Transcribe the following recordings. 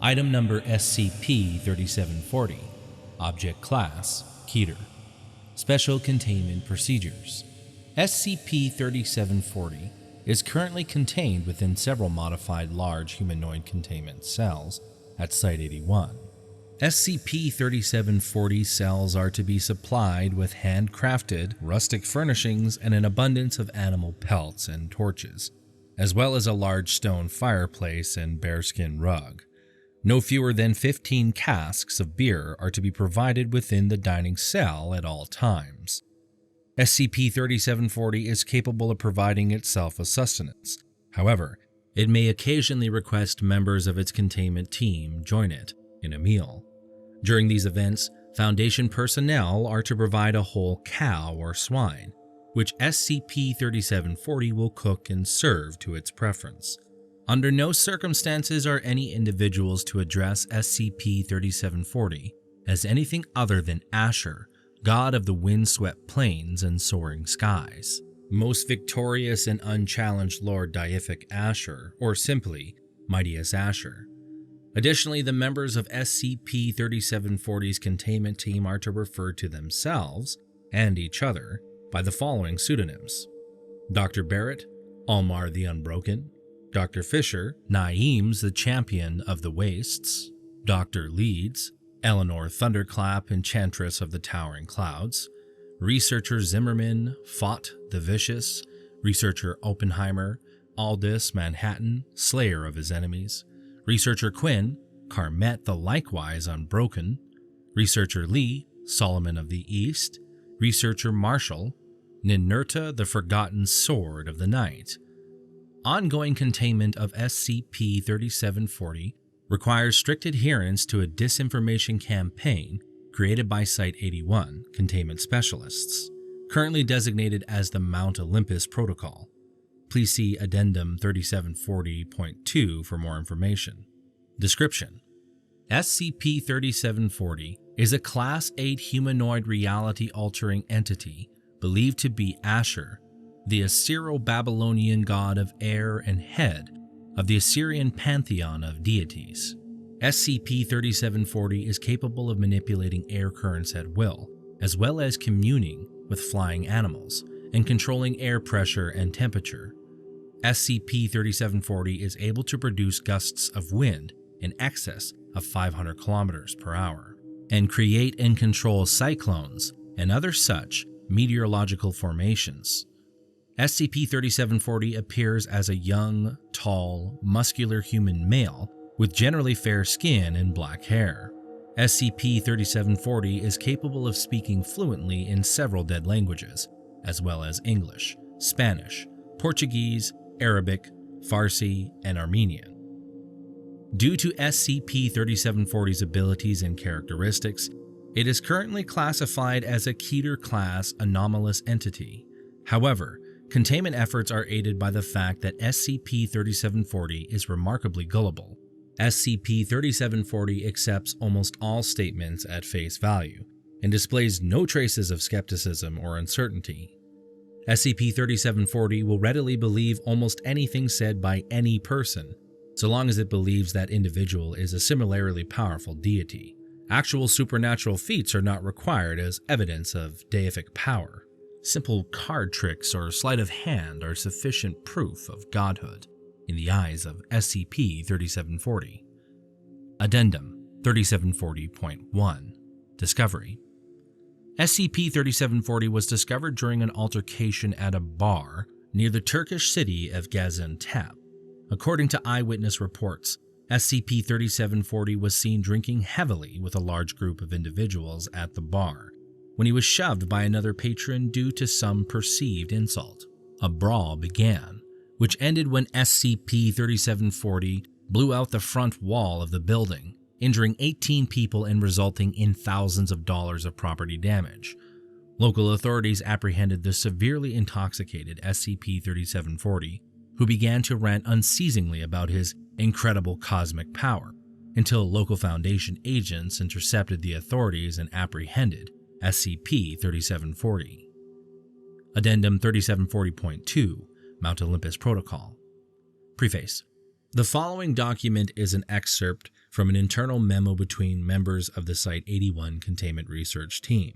Item number SCP-3740. Object Class Keter. Special Containment Procedures. SCP-3740 is currently contained within several modified large humanoid containment cells at Site-81. SCP-3740 cells are to be supplied with handcrafted, rustic furnishings and an abundance of animal pelts and torches, as well as a large stone fireplace and bearskin rug. No fewer than 15 casks of beer are to be provided within the dining cell at all times. SCP-3740 is capable of providing itself with sustenance. However, it may occasionally request members of its containment team join it in a meal. During these events, Foundation personnel are to provide a whole cow or swine, which SCP-3740 will cook and serve to its preference. Under no circumstances are any individuals to address SCP-3740 as anything other than Asher, god of the windswept plains and soaring skies. Most victorious and unchallenged Lord Deific Asher, or simply Mightiest Asher. Additionally, the members of SCP-3740's containment team are to refer to themselves and each other by the following pseudonyms: Dr. Barrett, Almar the Unbroken; Dr. Fisher, Naeems the Champion of the Wastes; Dr. Leeds, Eleanor Thunderclap, Enchantress of the Towering Clouds; Researcher Zimmerman, Fought the Vicious; Researcher Oppenheimer, Aldous Manhattan, Slayer of his enemies; Researcher Quinn, Carmet the Likewise Unbroken; Researcher Lee, Solomon of the East; Researcher Marshall, Ninurta the Forgotten Sword of the Night. Ongoing containment of SCP-3740 requires strict adherence to a disinformation campaign created by Site-81 containment specialists, currently designated as the Mount Olympus Protocol. Please see Addendum 3740.2 for more information. Description: SCP-3740 is a Class 8 humanoid reality-altering entity believed to be Asher, the Assyro-Babylonian god of air and head of the Assyrian pantheon of deities. SCP-3740 is capable of manipulating air currents at will, as well as communing with flying animals and controlling air pressure and temperature. SCP-3740 is able to produce gusts of wind in excess of 500 km per hour and create and control cyclones and other such meteorological formations. SCP-3740 appears as a young, tall, muscular human male with generally fair skin and black hair. SCP-3740 is capable of speaking fluently in several dead languages, as well as English, Spanish, Portuguese, Arabic, Farsi, and Armenian. Due to SCP-3740's abilities and characteristics, it is currently classified as a Keter-class anomalous entity. However, containment efforts are aided by the fact that SCP-3740 is remarkably gullible. SCP-3740 accepts almost all statements at face value and displays no traces of skepticism or uncertainty. SCP-3740 will readily believe almost anything said by any person, so long as it believes that individual is a similarly powerful deity. Actual supernatural feats are not required as evidence of deific power. Simple card tricks or sleight of hand are sufficient proof of godhood in the eyes of SCP-3740. Addendum 3740.1 Discovery: SCP-3740 was discovered during an altercation at a bar near the Turkish city of Gaziantep. According to eyewitness reports, SCP-3740 was seen drinking heavily with a large group of individuals at the bar when he was shoved by another patron due to some perceived insult. A brawl began, which ended when SCP-3740 blew out the front wall of the building, injuring 18 people and resulting in thousands of dollars of property damage. Local authorities apprehended the severely intoxicated SCP-3740, who began to rant unceasingly about his incredible cosmic power, until local Foundation agents intercepted the authorities and apprehended SCP-3740. Addendum 3740.2, Mount Olympus Protocol. Preface. The following document is an excerpt from an internal memo between members of the Site-81 Containment Research Team.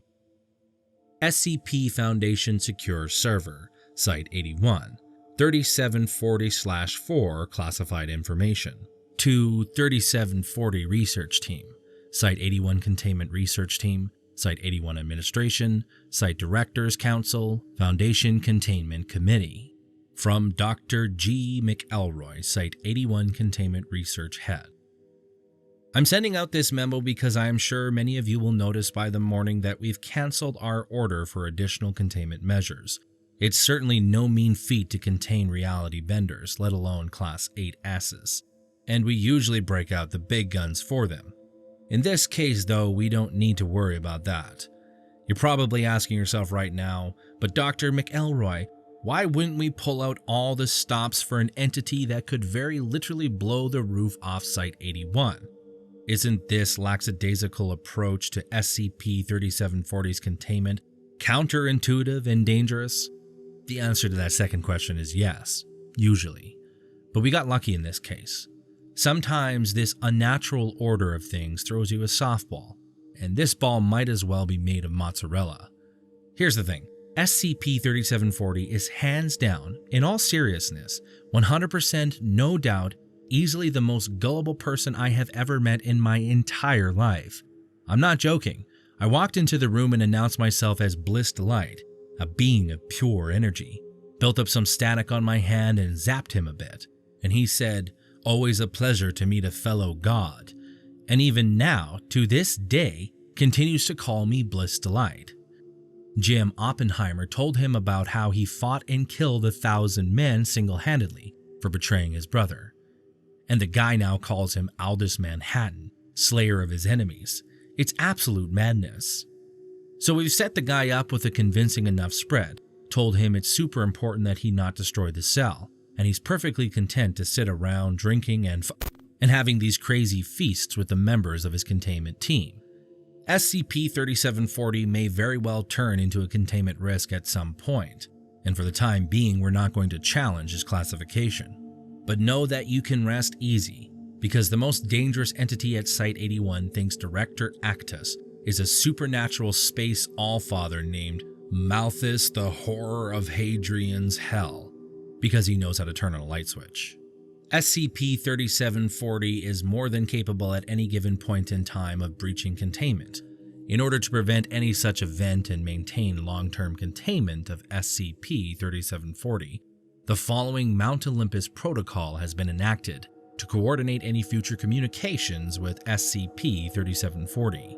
Scpfoundation Secure Server, Site-81, 3740/4 Classified Information. To 3740 Research Team, Site-81 Containment Research Team, Site-81 Administration, Site Directors Council, Foundation Containment Committee. From Dr. G. McElroy, Site-81 Containment Research Head. I'm sending out this memo because I am sure many of you will notice by the morning that we've canceled our order for additional containment measures. It's certainly no mean feat to contain reality benders, let alone Class 8S's, and we usually break out the big guns for them. In this case, though, we don't need to worry about that. You're probably asking yourself right now, but Dr. McElroy, why wouldn't we pull out all the stops for an entity that could very literally blow the roof off Site-81? Isn't this lackadaisical approach to SCP-3740's containment counterintuitive and dangerous? The answer to that second question is yes, usually. But we got lucky in this case. Sometimes this unnatural order of things throws you a softball, and this ball might as well be made of mozzarella. Here's the thing. SCP-3740 is hands down, in all seriousness, 100% no doubt, easily the most gullible person I have ever met in my entire life. I'm not joking. I walked into the room and announced myself as Bliss Delight, a being of pure energy, built up some static on my hand and zapped him a bit, and he said, "Always a pleasure to meet a fellow god," and even now, to this day, continues to call me Bliss Delight. Jim Oppenheimer told him about how he fought and killed 1,000 men single-handedly for betraying his brother. And the guy now calls him Aldous Manhattan, slayer of his enemies. It's absolute madness. So we've set the guy up with a convincing enough spread, told him it's super important that he not destroy the cell, and he's perfectly content to sit around drinking and having these crazy feasts with the members of his containment team. SCP-3740 may very well turn into a containment risk at some point, and for the time being we're not going to challenge his classification. But know that you can rest easy, because the most dangerous entity at Site-81 thinks Director Actus is a supernatural space allfather named Malthus the Horror of Hadrian's Hell, because he knows how to turn on a light switch. SCP-3740 is more than capable at any given point in time of breaching containment. In order to prevent any such event and maintain long-term containment of SCP-3740, the following Mount Olympus Protocol has been enacted to coordinate any future communications with SCP-3740.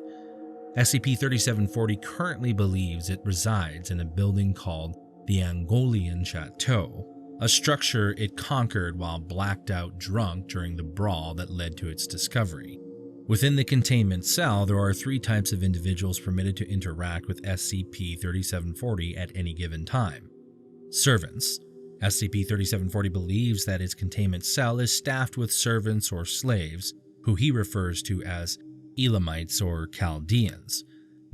SCP-3740 currently believes it resides in a building called the Angolian Chateau, a structure it conquered while blacked out drunk during the brawl that led to its discovery. Within the containment cell, there are 3 types of individuals permitted to interact with SCP-3740 at any given time. Servants. SCP-3740 believes that its containment cell is staffed with servants or slaves, who he refers to as Elamites or Chaldeans.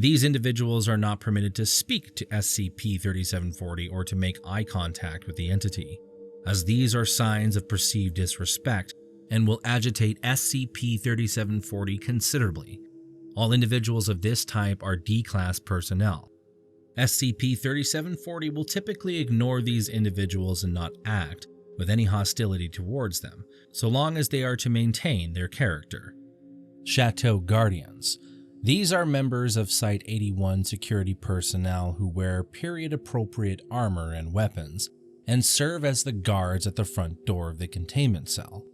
These individuals are not permitted to speak to SCP-3740 or to make eye contact with the entity, as these are signs of perceived disrespect and will agitate SCP-3740 considerably. All individuals of this type are D-Class personnel. SCP-3740 will typically ignore these individuals and not act with any hostility towards them, so long as they are to maintain their character. Chateau Guardians. These are members of Site-81 security personnel who wear period-appropriate armor and weapons and serve as the guards at the front door of the containment cell.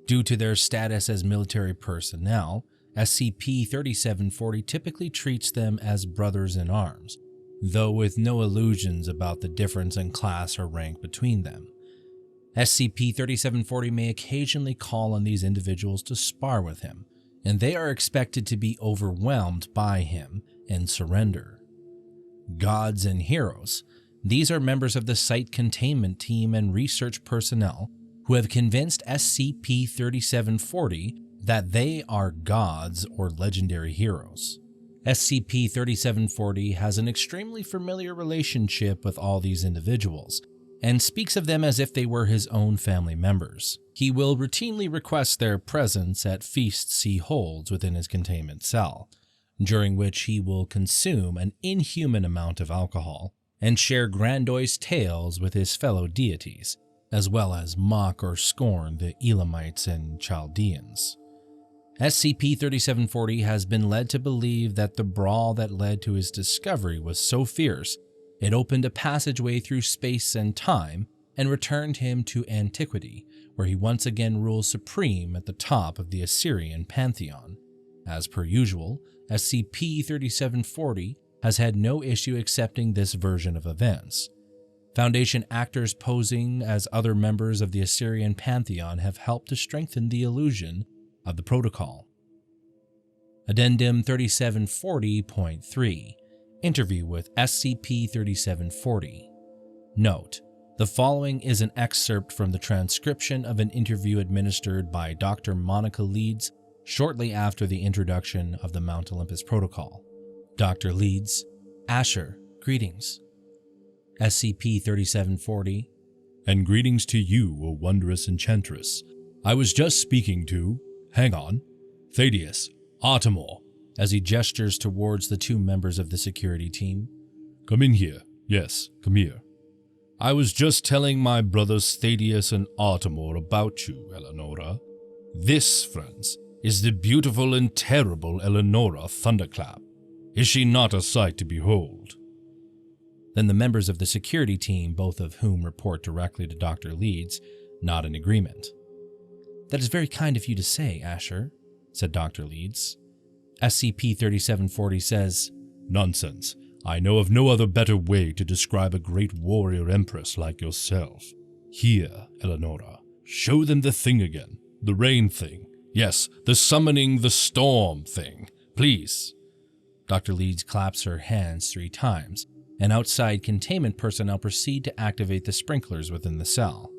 Due to their status as military personnel, SCP-3740 typically treats them as brothers in arms, though with no illusions about the difference in class or rank between them. SCP-3740 may occasionally call on these individuals to spar with him, and they are expected to be overwhelmed by him and surrender. Gods and Heroes. These are members of the Site Containment Team and research personnel who have convinced SCP-3740 that they are gods or legendary heroes. SCP-3740 has an extremely familiar relationship with all these individuals, and speaks of them as if they were his own family members. He will routinely request their presence at feasts he holds within his containment cell, during which he will consume an inhuman amount of alcohol and share grandiose tales with his fellow deities, as well as mock or scorn the Elamites and Chaldeans. SCP-3740 has been led to believe that the brawl that led to his discovery was so fierce it opened a passageway through space and time and returned him to antiquity, where he once again rules supreme at the top of the Assyrian pantheon. As per usual, SCP-3740 has had no issue accepting this version of events. Foundation actors posing as other members of the Assyrian pantheon have helped to strengthen the illusion of the protocol. Addendum 3740.3 Interview with SCP-3740. Note: the following is an excerpt from the transcription of an interview administered by Dr. Monica Leeds shortly after the introduction of the Mount Olympus Protocol. Dr. Leeds: Asher, greetings. SCP-3740. And greetings to you, O wondrous enchantress. I was just speaking to, Thaddeus, Artemore, as he gestures towards the two members of the security team. Come in here. Yes, come here. I was just telling my brothers Thaddeus and Artemore about you, Eleonora. This, friends, is the beautiful and terrible Eleonora Thunderclap. Is she not a sight to behold? Then the members of the security team, both of whom report directly to Dr. Leeds, nod in agreement. That is very kind of you to say, Asher, said Dr. Leeds. SCP-3740 says, Nonsense. I know of no other better way to describe a great warrior empress like yourself. Here, Eleonora, show them the thing again. The rain thing. Yes, the summoning the storm thing. Please. Dr. Leeds claps her hands 3 times, and outside containment personnel proceed to activate the sprinklers within the cell.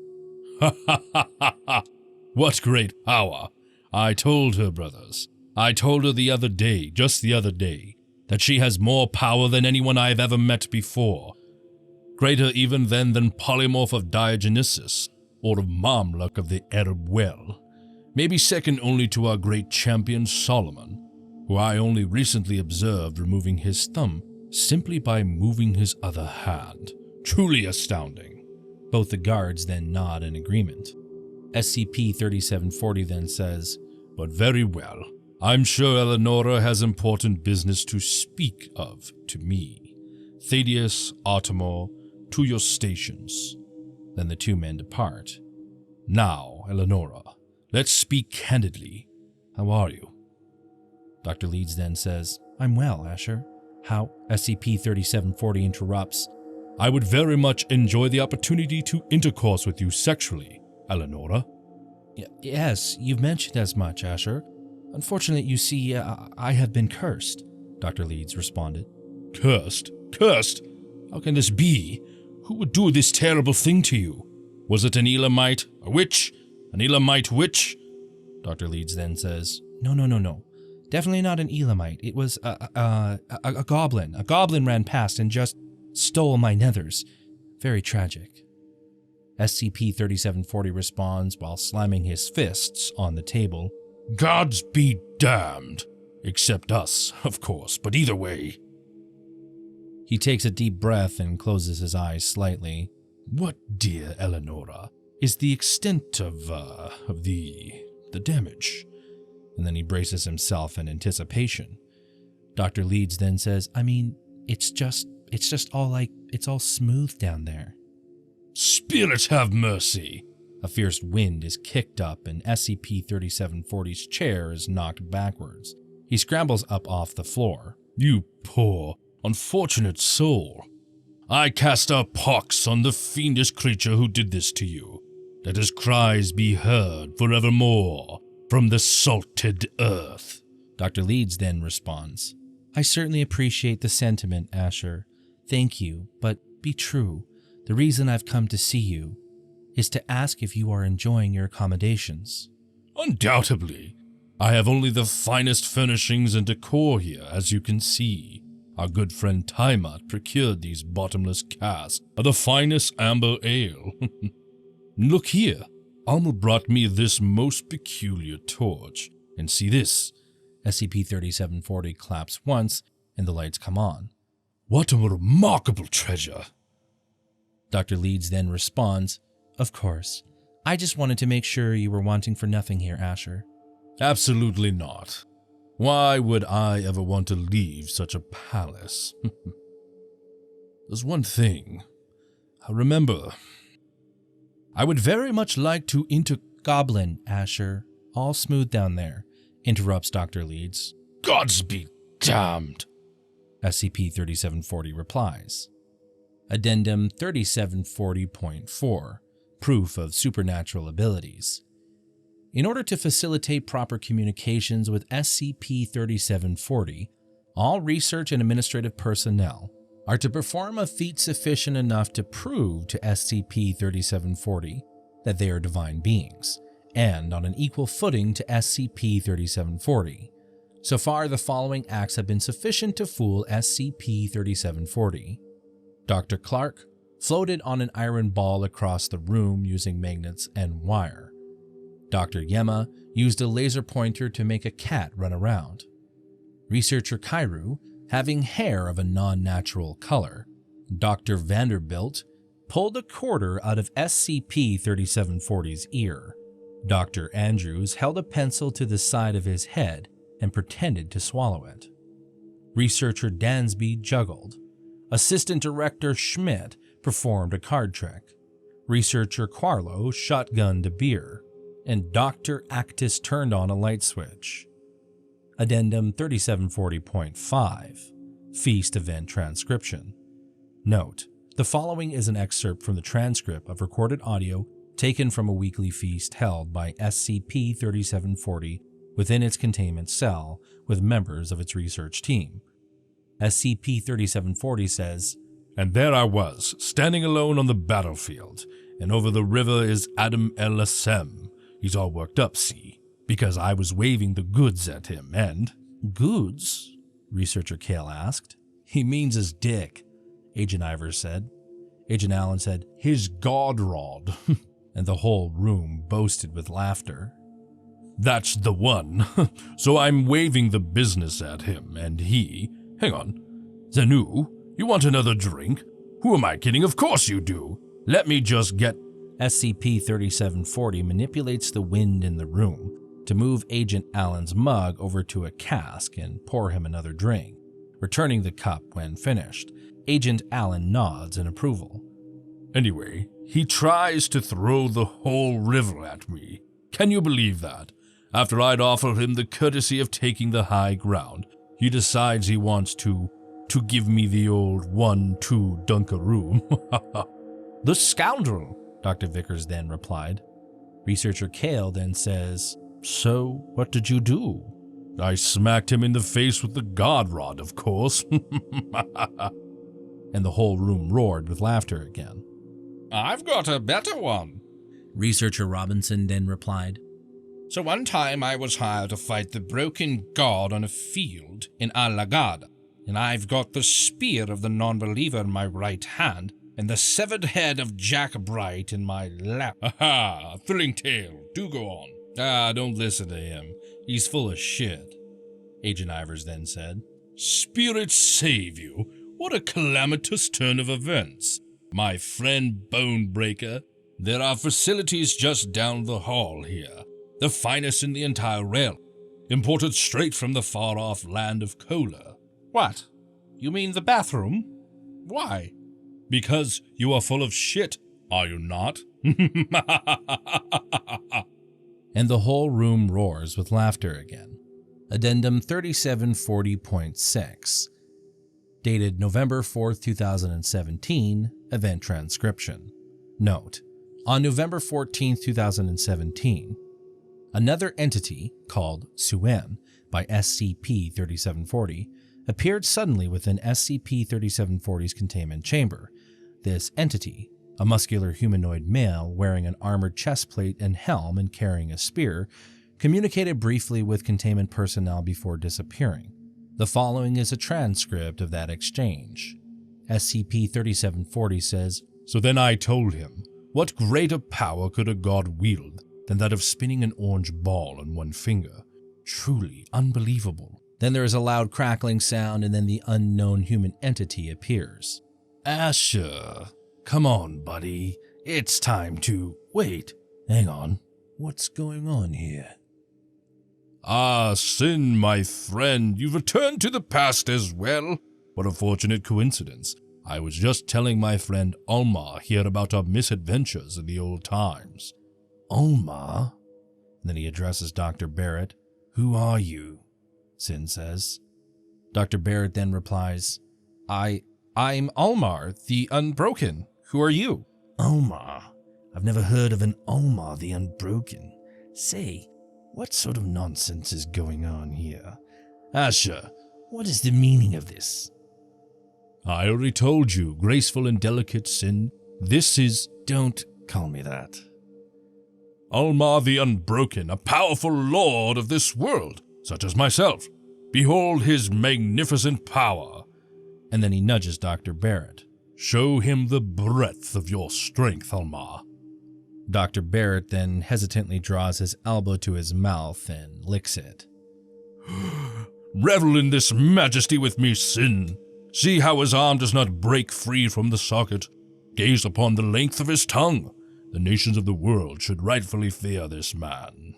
Ha ha ha ha ha! What great power! I told her, brothers. I told her the other day, just the other day, that she has more power than anyone I have ever met before. Greater even than Polymorph of Diogenesis, or of Mamluk of the Arab Well. Maybe second only to our great champion Solomon, who I only recently observed removing his thumb simply by moving his other hand. Truly astounding. Both the guards then nod in agreement. SCP-3740 then says, But very well. I'm sure Eleonora has important business to speak of to me. Thaddeus, Artemore, to your stations. Then the 2 men depart. Now, Eleonora, let's speak candidly. How are you? Dr. Leeds then says, I'm well, Asher. How? SCP-3740 interrupts. I would very much enjoy the opportunity to intercourse with you sexually, Eleonora. Yes, you've mentioned as much, Asher. Unfortunately, you see, I have been cursed, Dr. Leeds responded. Cursed? Cursed? How can this be? Who would do this terrible thing to you? Was it an Elamite? A witch? An Elamite witch? Dr. Leeds then says, No. Definitely not an Elamite. It was a goblin. A goblin ran past and just stole my nethers. Very tragic. SCP-3740 responds while slamming his fists on the table. Gods be damned. Except us, of course, but either way. He takes a deep breath and closes his eyes slightly. What, dear Eleonora, is the extent of the damage? And then he braces himself in anticipation. Dr. Leeds then says, I mean, it's just all smooth down there. Spirit have mercy! A fierce wind is kicked up and SCP-3740's chair is knocked backwards. He scrambles up off the floor. You poor, unfortunate soul. I cast a pox on the fiendish creature who did this to you, that his cries be heard forevermore from the salted earth. Dr. Leeds then responds, I certainly appreciate the sentiment, Asher. Thank you, but be true. The reason I've come to see you is to ask if you are enjoying your accommodations. Undoubtedly. I have only the finest furnishings and decor here, as you can see. Our good friend Tiamat procured these bottomless casks of the finest amber ale. Look here, Alma brought me this most peculiar torch. And see this. SCP-3740 claps once, and the lights come on. What a remarkable treasure! Dr. Leeds then responds, "Of course. I just wanted to make sure you were wanting for nothing here, Asher." Absolutely not. Why would I ever want to leave such a palace? There's one thing. Remember, I would very much like to Goblin, Asher. All smooth down there, interrupts Dr. Leeds. Gods be damned! SCP-3740 replies. Addendum 3740.4 Proof of Supernatural Abilities. In order to facilitate proper communications with SCP-3740, all research and administrative personnel are to perform a feat sufficient enough to prove to SCP-3740 that they are divine beings, and on an equal footing to SCP-3740. So far, the following acts have been sufficient to fool SCP-3740. Dr. Clark floated on an iron ball across the room using magnets and wire. Dr. Yema used a laser pointer to make a cat run around. Researcher Kairu having hair of a non-natural color. Dr. Vanderbilt pulled a quarter out of SCP-3740's ear. Dr. Andrews held a pencil to the side of his head and pretended to swallow it. Researcher Dansby juggled. Assistant Director Schmidt performed a card trick. Researcher Quarlow shotgunned a beer, and Dr. Actis turned on a light switch. Addendum 3740.5 Feast Event Transcription. Note: the following is an excerpt from the transcript of recorded audio taken from a weekly feast held by SCP-3740 within its containment cell with members of its research team. SCP-3740 says, "And there I was, standing alone on the battlefield, and over the river is Adam El-Assem. He's all worked up, see, because I was waving the goods at him, and—" "Goods?" Researcher Kale asked. "He means his dick," Agent Ivers said. Agent Allen said, "His god rod," and the whole room boasted with laughter. "That's the one. So I'm waving the business at him, and he— Hang on. Zanu, you want another drink? Who am I kidding? Of course you do. Let me just get—" SCP-3740 manipulates the wind in the room to move Agent Allen's mug over to a cask and pour him another drink, returning the cup when finished. Agent Allen nods in approval. "Anyway, he tries to throw the whole river at me. Can you believe that? After I'd offered him the courtesy of taking the high ground, he decides he wants to give me the old 1-2 Dunkaroo." "The scoundrel," Dr. Vickers then replied. Researcher Kale then says, "So, what did you do?" "I smacked him in the face with the god rod, of course." And the whole room roared with laughter again. "I've got a better one," Researcher Robinson then replied. "So one time I was hired to fight the broken god on a field in Al-Lagada, and I've got the spear of the non-believer in my right hand and the severed head of Jack Bright in my lap." "Aha! Thrilling tale. Do go on." Don't listen to him. He's full of shit," Agent Ivers then said. "Spirits save you. What a calamitous turn of events. My friend Bonebreaker, there are facilities just down the hall here, the finest in the entire realm, imported straight from the far-off land of Kola." "What? You mean the bathroom? Why?" "Because you are full of shit, are you not?" And the whole room roars with laughter again. Addendum 3740.6 Dated November 4th, 2017, Event Transcription. Note: on November 14th, 2017, another entity, called Suen by SCP-3740, appeared suddenly within SCP-3740's containment chamber. This entity, a muscular humanoid male wearing an armored chestplate and helm and carrying a spear, communicated briefly with containment personnel before disappearing. The following is a transcript of that exchange. SCP-3740 says, "So then I told him, what greater power could a god wield than that of spinning an orange ball on one finger? Truly unbelievable." Then there is a loud crackling sound, and then the unknown human entity appears. "Asher, come on, buddy. It's time to... Wait, hang on. What's going on here?" "Ah, Sin, my friend, you've returned to the past as well. What a fortunate coincidence. I was just telling my friend Alma here about our misadventures in the old times." Alma? Then he addresses Dr. Barrett. "Who are you?" Sin says. Dr. Barrett then replies, I'm Almar, the Unbroken. Who are you?" Almar? I've never heard of an Almar the Unbroken. Say, what sort of nonsense is going on here? Asher, what is the meaning of this? "I already told you, graceful and delicate Sin. This is..." Don't call me that. "Almar the Unbroken, a powerful lord of this world, such as myself. Behold his magnificent power." And then he nudges Dr. Barrett. "Show him the breadth of your strength, Almar." Dr. Barrett then hesitantly draws his elbow to his mouth and licks it. "Revel in this majesty with me, Sin. See how his arm does not break free from the socket. Gaze upon the length of his tongue. The nations of the world should rightfully fear this man."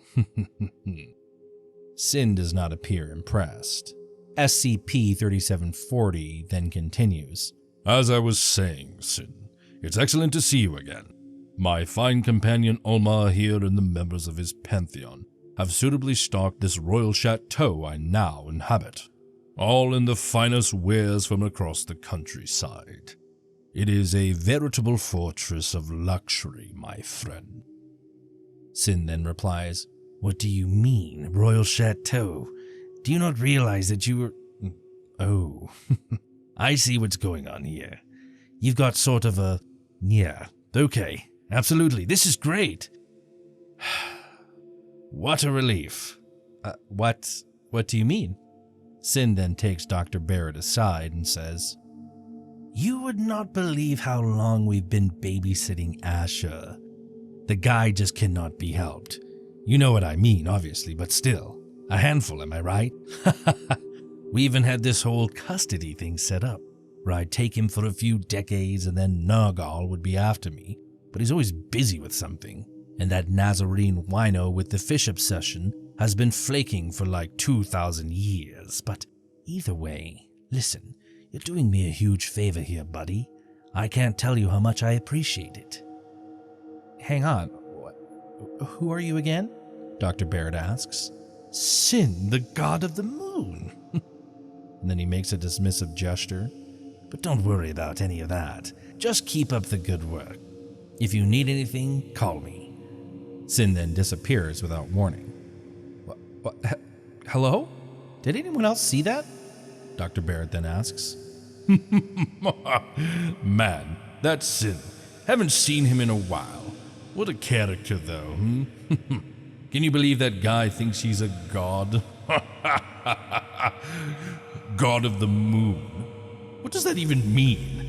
Sin does not appear impressed. SCP-3740 then continues. "As I was saying, Sin, it's excellent to see you again. My fine companion Almar here and the members of his pantheon have suitably stocked this royal chateau I now inhabit, all in the finest wares from across the countryside. It is a veritable fortress of luxury, my friend." Sin then replies, What do you mean, Royal Chateau? Do you not realize that you were... Oh, I see what's going on here. You've got sort of a... Yeah, okay, absolutely, this is great. What a relief. What do you mean?" Sin then takes Dr. Barrett aside and says, You would not believe how long we've been babysitting Asher. The guy just cannot be helped. You know what I mean, obviously, but still. A handful, am I right? We even had this whole custody thing set up, where I'd take him for a few decades and then Nargal would be after me, but he's always busy with something. And that Nazarene wino with the fish obsession has been flaking for like 2,000 years. But either way, listen, you're doing me a huge favor here, buddy. I can't tell you how much I appreciate it. "Hang on, who are you again?" Dr. Barrett asks. Sin, the god of the moon. And then he makes a dismissive gesture. But don't worry about any of that. Just keep up the good work. If you need anything, call me. Sin then disappears without warning. What? Hello? Did anyone else see that?" Dr. Barrett then asks. Man, that's Sin. Haven't seen him in a while. What a character, though, Can you believe that guy thinks he's a god? God of the moon. What does that even mean?